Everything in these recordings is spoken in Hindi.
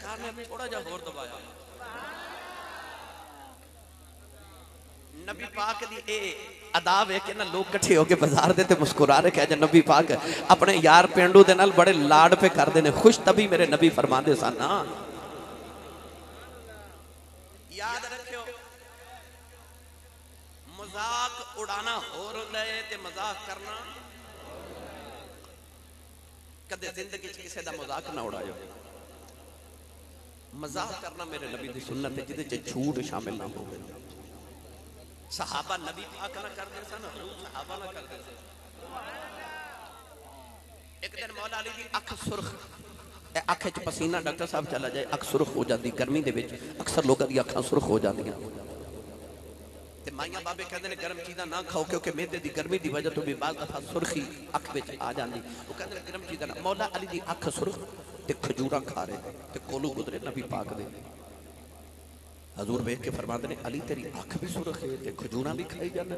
सरकार ने थोड़ा जा होर दबाया। नबी पाक दी ए अदा वेख के ना लोग इकट्ठे होके बाजार दे ते मुस्कुरा रहे कह नबी पाक अपने यार पेंडू दे नाल बड़े लाड पे करदे ने। खुश तभी मेरे नबी फरमांदे सन ना, याद रखियो मजाक उड़ाना होर हुंदा है ते मजाक करना कदे जिंदगी च किसी दा मजाक ना उड़ायो। मजाक करना मेरे नबी दी सुन्नत है जिदे च झूठ शामिल ना हो। सहाबा नबी पाक ना करदे सन, सहाबा ना करदे सन। एक दिन मौला अली दी अख सुर्ख, अख च पसीना डॉक्टर साहब चला जाए अख सुर्ख हो जाती। गर्मी दे विच अक्सर लोगों दी अखां सुर्ख हो जांदियां ते माइयां बाबे कहंदे ने गर्म चीज़ां ना खाओ क्योंकि मेदे दी गर्मी दी वजह तो भी बाज़ दफा सुर्खी अख विच आ जांदी। वो कहंदे ने गर्म चीज़ां ना। मौला अली दी अख सुर्ख ते खजूरां खा रहे ते कोलों गुजरे नबी पाक दे। हजूर वेख के फरमाते ने अली तेरी अख भी सुर्ख है ते खजूरां भी खाई जाना।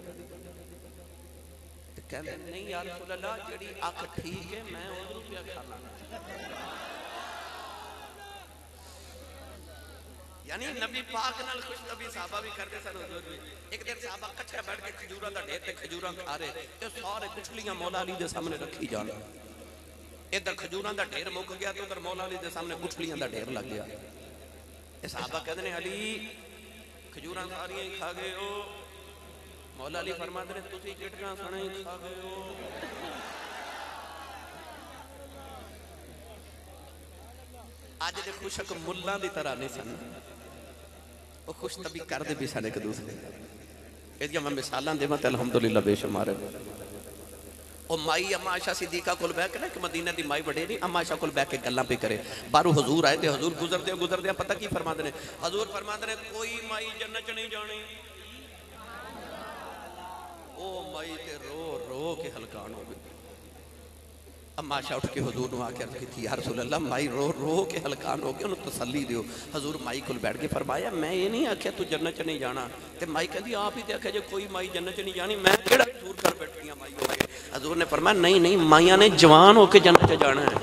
कहते नहीं यार रसूल अल्लाह जेड़ी अख ठीक है मैं उधरों क्या खाना। यानी नबी पाक नाल खुश नबी साहबा भी करते सन। हुजूर भी एक दिन साहबा इकट्ठे बैठ के खजूरां दा ढेर ते खजूरां खा रहे ते सारे गुठलियां मौला अली दे सामने रखी जान। इधर खजूरां दा ढेर मुक गया तो उधर मौला अली दे सामने गुठलियां दा ढेर लग गया। साहबा कहते हैं अली खजूरां सारियां ही खा गए हो। मौला अली फरमाते ने तुसी चिटकां सने ही खा गए हो। अज दे खुशक मुल्लां दी तरह नहीं सन, वो खुश तभी करदे भी सन एक दूसरे। इसलिए मैं मिसालां देवां ते अल्हम्दुलिल्लाह बेशुमार है। और माई अम्मा आयशा सिद्दीका कोल बैठ के ना कि मदीना दी माई वडेरी अम्मा आयशा कोल बैठ के गल्लां पे करे। बाहरों हजूर आए थे। हजूर गुजरदे पता की फरमाते ने, हजूर फरमाते ने कोई माई जन्नत च नहीं जानी। ओ माई ते रो रो के हलकान हो गई। अम्मा आयशा उठ के हजूर नूं आके अर्ज कीती या रसूल अल्लाह माई रो रो के हलकान हो गई, उन्हें तसल्ली दियो। हजूर माई कोल बैठ के फरमाया मैं ये नहीं आख्या तू जन्नत च नहीं जाना। ते माई कहती आप ही तो आख्या जो कोई माई जन्नत च नहीं जानी, मैं केड़ा कसूर कर बैठी माई हो गई। हजूर ने फरमाया नहीं नहीं माइया ने जवान होके जन्नत च जाना है।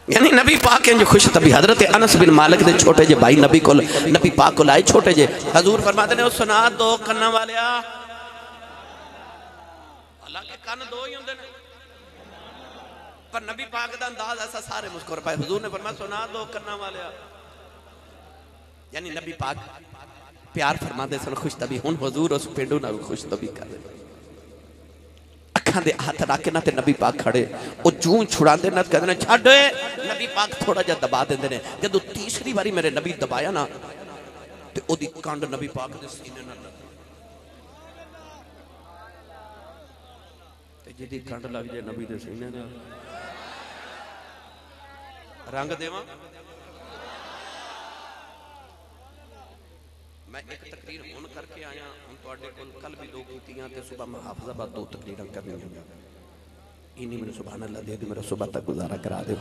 यानी नबी पाक इंज खुश तभी। हजरत अनस बिन मालिक दे छोटे जे भाई नबी कोल नबी पाक कोल आए छोटे जे। हजूर फरमाते ने सुना दो कन्ना वालिया, हालांकि कन दो ही होंदे ने पर नबी पाक दा अंदाज ऐसा सारे मुस्कुर पाए। हजूर ने फरमाया सुना दो कन्ना वालिया। यानी नबी पाक प्यार फरमाते सन खुश तभी। हुण हजूर उस पेंडू नाल खुश तभी कर रहे। अखां दे हाथ रख के ना ते नबी पाक खड़े ओ जूं छुड़ांदे ना कहंदे ने छड्ड। नबी पाक थोड़ा जिहा दबा देंदे ने। जदों तीसरी बारी मेरे नबी दबाया ना ते ओदी कंड नबी पाक दे सीने नाल लगी। ते जिहदी कंड लग जाए नबी दे सीने नाल रंग देवां। मैं एक तकरीर हुण करके आया, हुण तुहाडे कोल कल भी दो कीतियां ते सुबह मैं हाफिजाबाद दो तकरीरां करनियां। इन्हीं मैंने सुभान अल्लाह दे दी, मेरा सुबह तक गुजारा करा दे।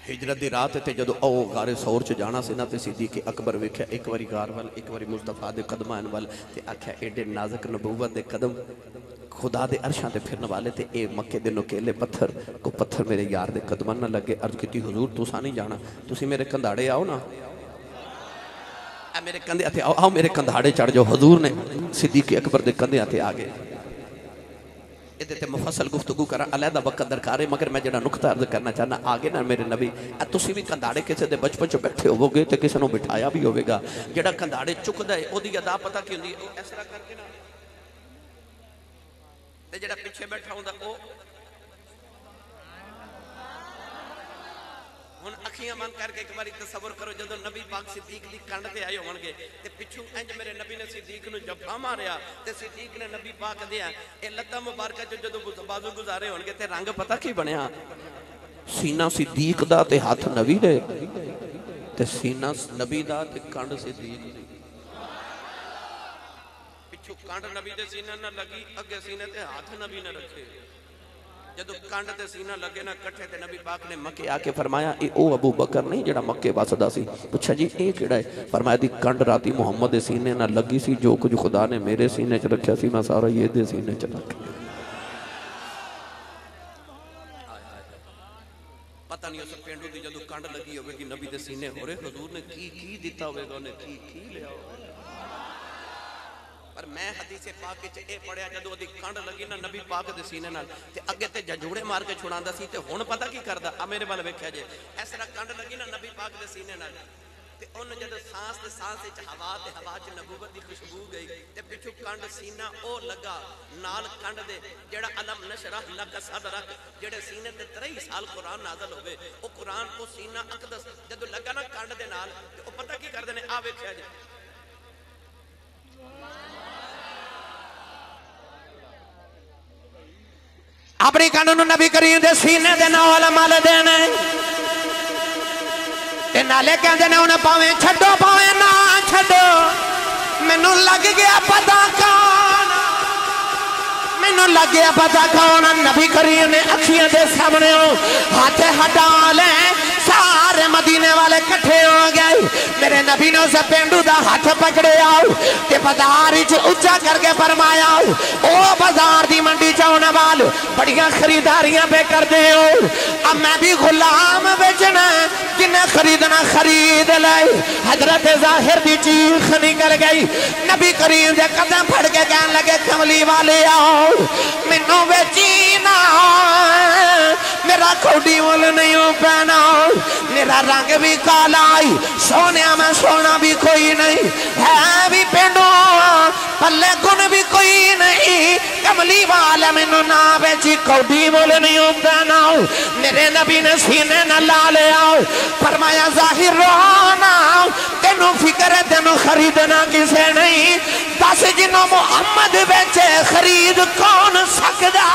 हिजरत दी रात ते जदों ओ गारे सौर च जाना सी ना ते सिद्दीक अकबर वेख्या एक बारी गार वाल एक बारी मुस्तफा दे कदमां वाल ते आख्या एडे नाजुक नबूवत दे कदम खुदा दे अरशां ते फिरन वाले ते ए मक्के दे नुकेले पत्थर को पत्थर मेरे यार दे कदमां ना लगे। अर्ज कीती हुजूर तुसा नहीं जाना, तुसी मेरे कंधाड़े आओ ना, मेरे कंधे ते आओ मेरे कंधाड़े चढ़ जाओ। हजूर ने सिद्दीक अकबर दे कंधे ते आ गए। इहदे ते मुफस्सल गुफ्तगू करा अलहदा वक्त दरकार है, मगर मैं जड़ा नुकता अर्ज करना चाहना आगे ना मेरे नबी तुसी भी कंधाड़े किसी दे बचपन च बैठे होवोगे ते किसी नूं बिठाया भी होवेगा। जड़ा कंधाड़े चुकदा है ओदी अदा पता की हुंदी है, इस तरह करके ना ते जड़ा पिछे बैठा हुंदा ओ हुण अखियां बंद करके एक बारी तसव्वुर करो जदों नबी पाक सिद्दीक दी कंड ते आए होणगे ते पिछू इंज मेरे नबी ने सिद्दीक नूं जफा मारिया ते सिद्दीक ने नबी पाक दे ए लत्तां मुबारक च जदों बाजू गुजारे होणगे ते रंग पता की बनया। सीना सिद्दीक दा ते हाथ नबी दे ते सीना नबी दा ते कंड सिद्दीक दी। पिछू कंड नबी दे सीने ना लगी, अगे सीने ते हाथ नबी ने रखे। जदों कंड ते सीना लगे ना कट्ठे ते नबी पाक ने मक्के आके फरमाया ए ओ अबू बकर नहीं जेड़ा मक्के वसदा सी। पूछा जी ए केड़ा है? फरमाया दी कंड राती मुहम्मद दे सीने ना लगी सी, जो कुछ खुदा ने मेरे सीने च रखा सी मैं सारा ये दे सीने च रख। पता नहीं उस पेंडू की जो कंड लगी होगी नबी के सीने हो रहे हजूर ने की दिता होगा उन्हें की लिया होगा। पर मैं हदीसे पाक च ये पढ़िया जो कंड लगी ना नबी पाक के सीने नाल ते अगे ते जजूड़े मार के छुड़ांदा सी ते हुण पता की करदा आ मेरे वाल वेख्या जे इस तरह कंड लगी ना नबी पाक के सीने नाल ते उन जद सांस ते सांस च हवा ते हवा च नबूवत की खुशबू गई ते पिछू कंड सीना ओ लगा नाल कंड दे जेड़ा अलम नशरह लक सदरक जेड़े सीने ते 23 साल कुरान नाज़िल होवे ओ कुरान को सीना अकदस जद लगा ना कंड दे नाल ते ओ पता की करदे ने आ वेख्या जे अपनी कंड नूं नबी करीम दे सीने दे नाल मल देने ते नाले कहंदे ने उन्हें भावें छड्डो भावें ना छड्डो मैनू लग गया पता कौन मैनू लग गया पता कौन नबी करीम ने अखियां दे सामने हाथ हटा ले सारे मदीने वाले इकट्ठे हो गए मेरे नबी ने उस पेंडू का हाथ पकड़े आओ ते बाजार उच्चा करके फरमाया ओ बाजार दी मंडी च आने वाल बड़ियां खरीदारियां पे करते हो अब मैं भी गुलाम बेचना जिन्हें खरीदना खरीद ले हजरत जाहिर दी चीख निकल गई नबी करीम दे कदम फड़ के कहने लगे कमली वाले आओ मैनू बेची ना मेरा कौडी मुल नहीं पहना मेरा रंग भी काला आई सोने में सोना भी कोई नहीं है भी पेंडू पल्ले गुण भी कोई नहीं कमली वाले मैनू ना बेची कौडी मुल नहीं पहना मेरे नबी ने सीने न ला ले आओ फरमाया जाहिर रोना तेनू फिक्र है तेनू खरीदना किसे नहीं दस जिन्हों मुहम्मद बेचे खरीद कौन सकदा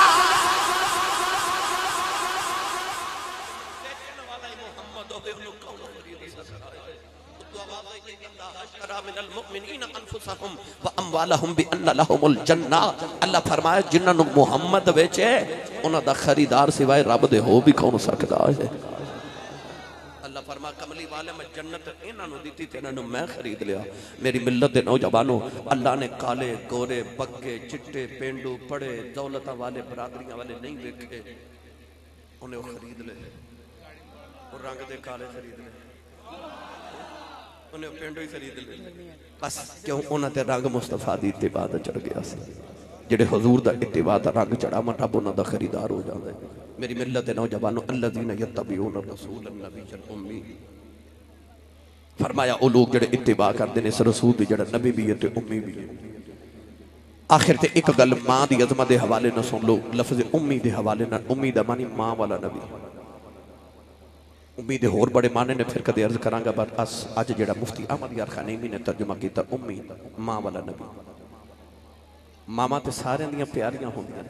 अल्लाह फरमाया जिन्होंने मुहम्मद बेचे उन्होंने खरीदार सिवाय रब दे हो भी कौन सकता है। अल्लाह फरमा कमली वाले मैं जन्नत इन्होंने दी ते इन्होंने मैं खरीद लिया। मेरी मिल्लत दे नौजवानों अल्लाह ने काले गोरे बग्गे चिट्टे पेंडू पड़े दौलत वाले बरादरियां वाले नहीं देखे उन्हें खरीद ले और रंग दे काले खरीद ले उन्हें पेंडू ही खरीद ले बस क्यों उन्होंने रंग मुस्तफा दी इत्तिबा दा चढ़ गया जेड़े हजूर दा इत्तिबा दा रंग चढ़ा मैं रब उन्हां दा खरीदार हो जांदा है। मेरी मिल्लत नौजवानों अल्लज़ीना यत्तबिऊन रसूलन नबिय्यल उम्मी फरमाया ओ लोग जेड़े इत्तिबा करदे ने इस रसूल दी जेड़ा नबी भी है ते उम्मी भी है। आखिर ते एक गल मां दी अज़मत दे हवाले नाल सुन लो लफ्ज़ उम्मी दे हवाले नाल उम्मी दा मानी मां वाला नबी उम्मी दे होर बड़े माने ने फिर कदे अर्ज करांगा बस अज जेड़ा मुफ्ती अहमद यार खानेमी ने तर्जुमा किया उम्मी मां वाला नबी मामा तो सारे दियां प्यारियां होंदियां